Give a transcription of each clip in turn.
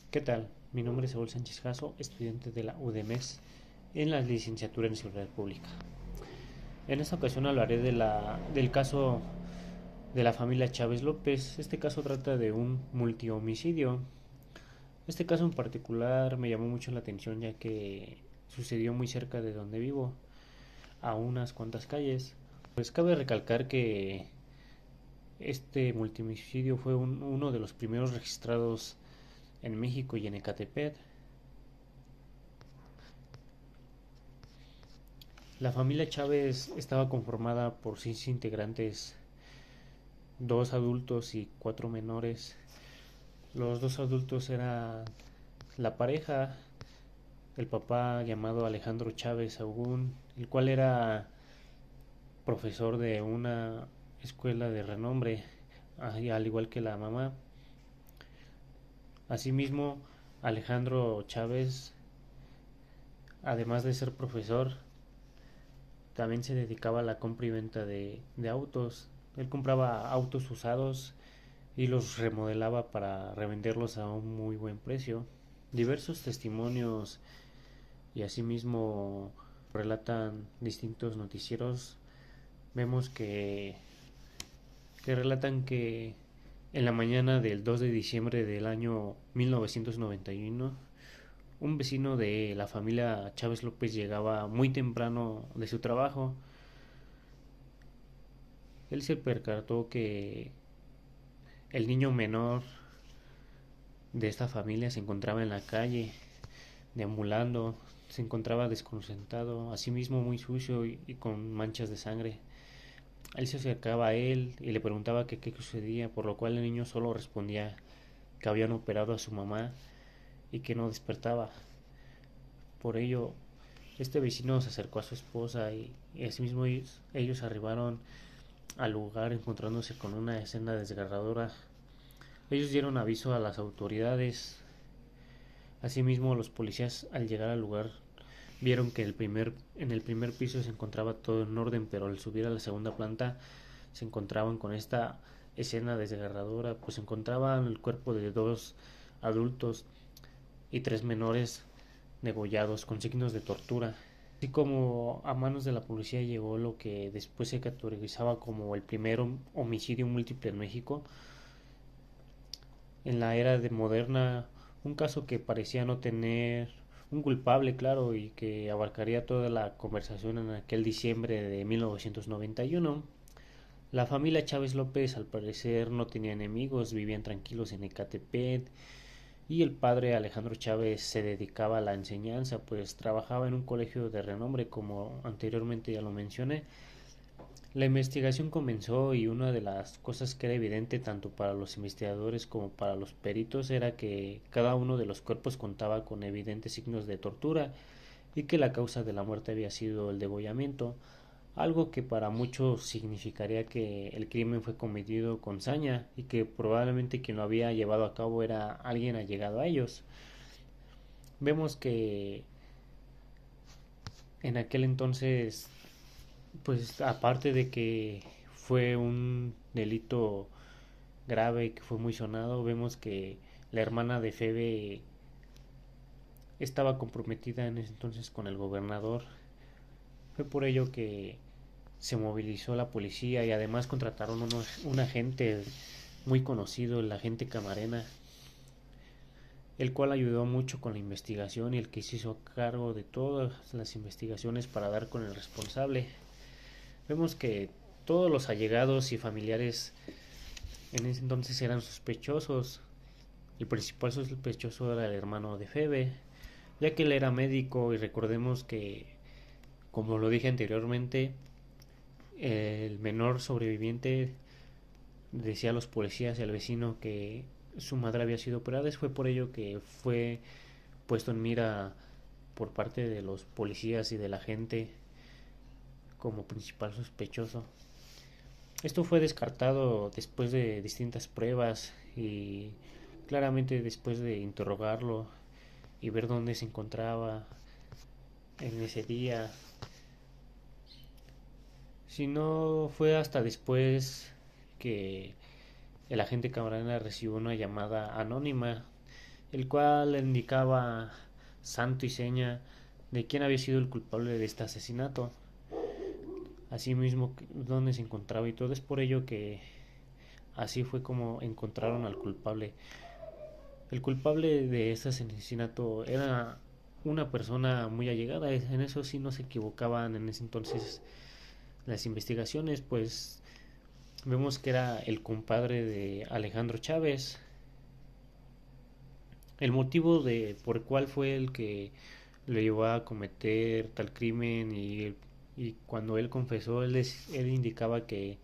¿Qué tal? Mi nombre es Saúl Sánchez Jasso, estudiante de la UDEMES en la licenciatura en Seguridad Pública. En esta ocasión hablaré del caso de la familia Chávez López. Este caso trata de un multihomicidio. Este caso en particular me llamó mucho la atención ya que sucedió muy cerca de donde vivo, a unas cuantas calles. Pues cabe recalcar que este multihomicidio fue uno de los primeros registrados en México y en Ecatepec. La familia Chávez estaba conformada por 6 integrantes, dos adultos y cuatro menores. Los dos adultos eran la pareja, el papá llamado Alejandro Chávez Augún, el cual era profesor de una escuela de renombre, al igual que la mamá. Asimismo, Alejandro Chávez, además de ser profesor, también se dedicaba a la compra y venta de autos. Él compraba autos usados y los remodelaba para revenderlos a un muy buen precio. Diversos testimonios y asimismo relatan distintos noticieros. Vemos que relatan que en la mañana del 2 de diciembre del año 1991, un vecino de la familia Chávez López llegaba muy temprano de su trabajo. Él se percató que el niño menor de esta familia se encontraba en la calle, deambulando, se encontraba desconcentrado, asimismo muy sucio y con manchas de sangre. Él se acercaba a él y le preguntaba qué sucedía, por lo cual el niño solo respondía que habían operado a su mamá y que no despertaba. Por ello, este vecino se acercó a su esposa y asimismo ellos arribaron al lugar encontrándose con una escena desgarradora. Ellos dieron aviso a las autoridades. Asimismo, los policías al llegar al lugar vieron que en el primer piso se encontraba todo en orden, pero al subir a la segunda planta se encontraban con esta escena desgarradora, pues se encontraban el cuerpo de dos adultos y tres menores degollados con signos de tortura. Así como a manos de la policía llegó lo que después se categorizaba como el primer homicidio múltiple en México, en la era de moderna, un caso que parecía no tener un culpable claro y que abarcaría toda la conversación en aquel diciembre de 1991. La familia Chávez López al parecer no tenía enemigos, vivían tranquilos en Ecatepec y el padre Alejandro Chávez se dedicaba a la enseñanza, pues trabajaba en un colegio de renombre como anteriormente ya lo mencioné. La investigación comenzó y una de las cosas que era evidente tanto para los investigadores como para los peritos era que cada uno de los cuerpos contaba con evidentes signos de tortura y que la causa de la muerte había sido el degollamiento, algo que para muchos significaría que el crimen fue cometido con saña y que probablemente quien lo había llevado a cabo era alguien allegado a ellos. Vemos que en aquel entonces, pues aparte de que fue un delito grave que fue muy sonado, vemos que la hermana de Febe estaba comprometida en ese entonces con el gobernador. Fue por ello que se movilizó la policía y además contrataron un agente muy conocido, el agente Camarena, el cual ayudó mucho con la investigación y el que se hizo cargo de todas las investigaciones para dar con el responsable. Vemos que todos los allegados y familiares en ese entonces eran sospechosos. El principal sospechoso era el hermano de Febe, ya que él era médico y recordemos que, como lo dije anteriormente, el menor sobreviviente decía a los policías y al vecino que su madre había sido operada. Fue por ello que fue puesto en mira por parte de los policías y de la gente como principal sospechoso. Esto fue descartado después de distintas pruebas y claramente después de interrogarlo y ver dónde se encontraba en ese día. Si no fue hasta después que el agente Camarena recibió una llamada anónima el cual indicaba santo y seña de quién había sido el culpable de este asesinato, asimismo dónde se encontraba y todo. Es por ello que así fue como encontraron al culpable. El culpable de este asesinato era una persona muy allegada, en eso sí no se equivocaban en ese entonces las investigaciones, pues vemos que era el compadre de Alejandro Chávez. El motivo de por cuál fue el que lo llevó a cometer tal crimen y cuando él confesó, él indicaba que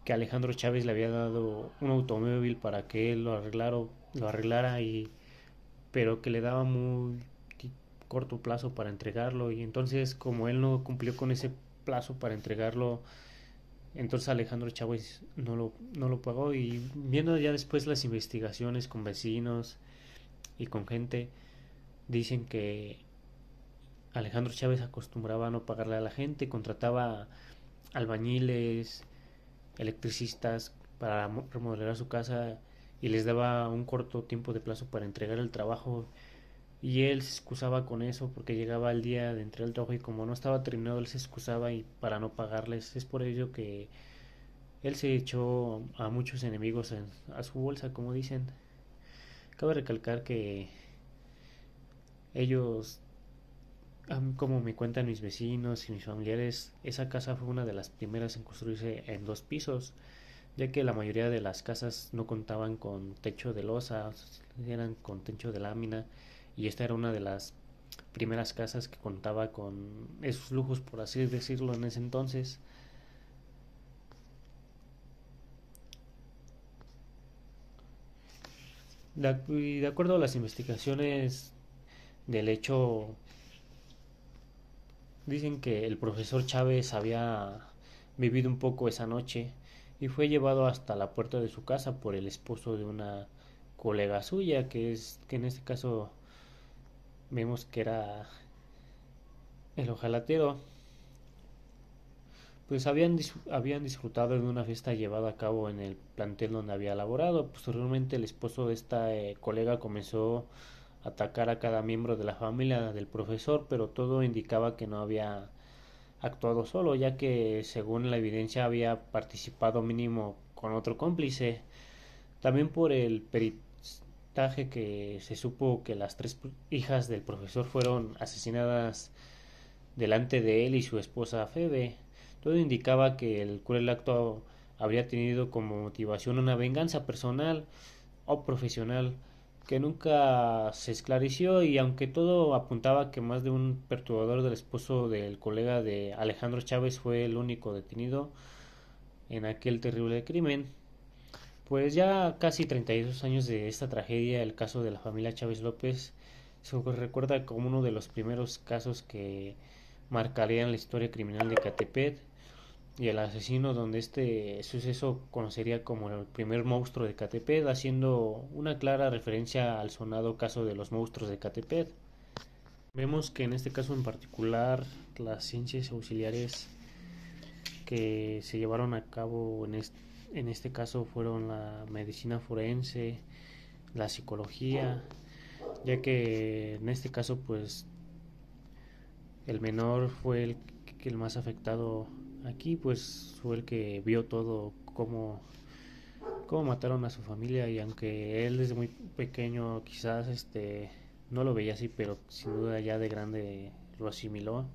Alejandro Chávez le había dado un automóvil para que él lo arreglara pero que le daba muy corto plazo para entregarlo y entonces como él no cumplió con ese plazo para entregarlo, entonces Alejandro Chávez no lo pagó y viendo ya después las investigaciones con vecinos y con gente, dicen que Alejandro Chávez acostumbraba a no pagarle a la gente, contrataba albañiles, electricistas para remodelar su casa y les daba un corto tiempo de plazo para entregar el trabajo y él se excusaba con eso porque llegaba el día de entregar el trabajo y como no estaba terminado él se excusaba y para no pagarles. Es por ello que él se echó a muchos enemigos a su bolsa, como dicen. Cabe recalcar que ellos, como me cuentan mis vecinos y mis familiares, esa casa fue una de las primeras en construirse en dos pisos, ya que la mayoría de las casas no contaban con techo de losa, eran con techo de lámina, y esta era una de las primeras casas que contaba con esos lujos, por así decirlo, en ese entonces. De acuerdo a las investigaciones del hecho, dicen que el profesor Chávez había vivido un poco esa noche y fue llevado hasta la puerta de su casa por el esposo de una colega suya, que en este caso vemos que era el ojalatero. Pues habían disfrutado de una fiesta llevada a cabo en el plantel donde había laborado. Posteriormente el esposo de esta colega comenzó a atacar a cada miembro de la familia del profesor, pero todo indicaba que no había actuado solo, ya que según la evidencia había participado mínimo con otro cómplice. También por el peritaje que se supo que las tres hijas del profesor fueron asesinadas delante de él y su esposa Febe. Todo indicaba que el cruel acto habría tenido como motivación una venganza personal o profesional que nunca se esclareció y aunque todo apuntaba que más de un perturbador del esposo del colega de Alejandro Chávez fue el único detenido en aquel terrible crimen, pues ya casi 32 años de esta tragedia, el caso de la familia Chávez López se recuerda como uno de los primeros casos que marcarían la historia criminal de Catepet y el asesino donde este suceso conocería como el primer monstruo de Catepet, haciendo una clara referencia al sonado caso de los monstruos de Catepet. Vemos que en este caso en particular las ciencias auxiliares que se llevaron a cabo en este caso fueron la medicina forense, la psicología, ya que en este caso pues el menor fue el más afectado aquí, pues fue el que vio todo cómo mataron a su familia y aunque él desde muy pequeño quizás no lo veía así, pero sin duda ya de grande lo asimiló.